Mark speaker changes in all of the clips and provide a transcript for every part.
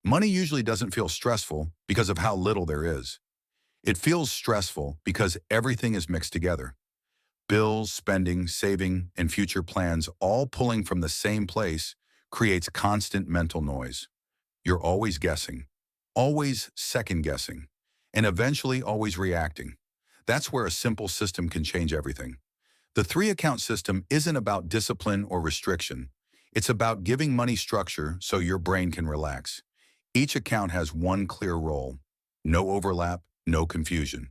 Speaker 1: Money usually doesn't feel stressful because of how little there is. It feels stressful because everything is mixed together. Bills, spending, saving, and future plans all pulling from the same place creates constant mental noise. You're always guessing, always second guessing, and eventually always reacting. That's where a simple system can change everything. The three-account system isn't about discipline or restriction. It's about giving money structure so your brain can relax. Each account has one clear role. No overlap, no confusion.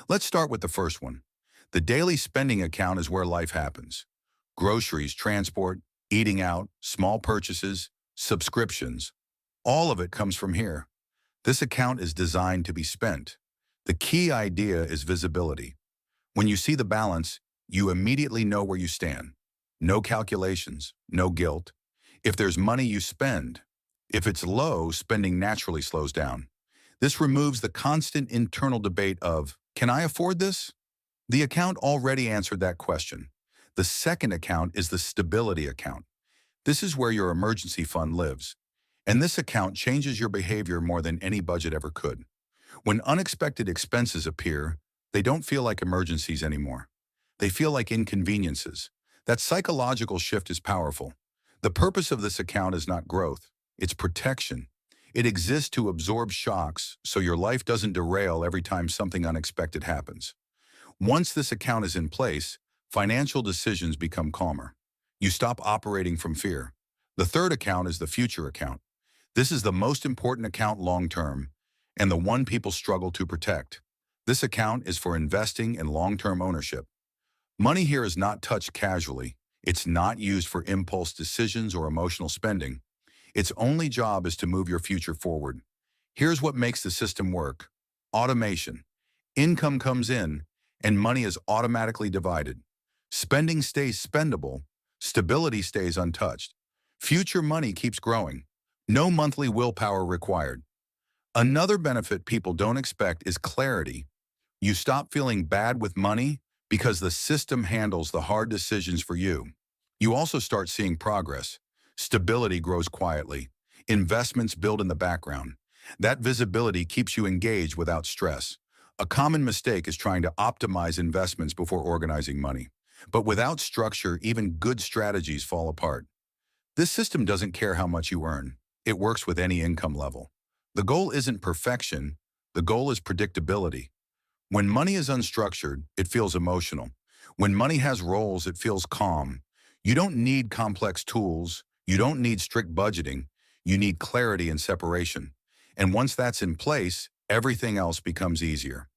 Speaker 1: Let's start with the first one. The daily spending account is where life happens. Groceries, transport, eating out, small purchases, subscriptions. All of it comes from here. This account is designed to be spent. The key idea is visibility. When you see the balance, you immediately know where you stand. No calculations, no guilt. If there's money, you spend. If it's low, spending naturally slows down. This removes the constant internal debate of, can I afford this? The account already answered that question. The second account is the stability account. This is where your emergency fund lives. And this account changes your behavior more than any budget ever could. When unexpected expenses appear, they don't feel like emergencies anymore. They feel like inconveniences. That psychological shift is powerful. The purpose of this account is not growth. It's protection. It exists to absorb shocks so your life doesn't derail every time something unexpected happens. Once this account is in place, financial decisions become calmer. You stop operating from fear. The third account is the future account. This is the most important account long-term, and the one people struggle to protect. This account is for investing and long-term ownership. Money here is not touched casually. It's not used for impulse decisions or emotional spending. Its only job is to move your future forward. Here's what makes the system work. Automation. Income comes in, and money is automatically divided. Spending stays spendable. Stability stays untouched. Future money keeps growing. No monthly willpower required. Another benefit people don't expect is clarity. You stop feeling bad with money because the system handles the hard decisions for you. You also start seeing progress. Stability grows quietly. Investments build in the background. That visibility keeps you engaged without stress. A common mistake is trying to optimize investments before organizing money. But without structure, even good strategies fall apart. This system doesn't care how much you earn. It works with any income level. The goal isn't perfection. The goal is predictability. When money is unstructured, it feels emotional. When money has roles, it feels calm. You don't need complex tools. You don't need strict budgeting. You need clarity and separation. And once that's in place, everything else becomes easier.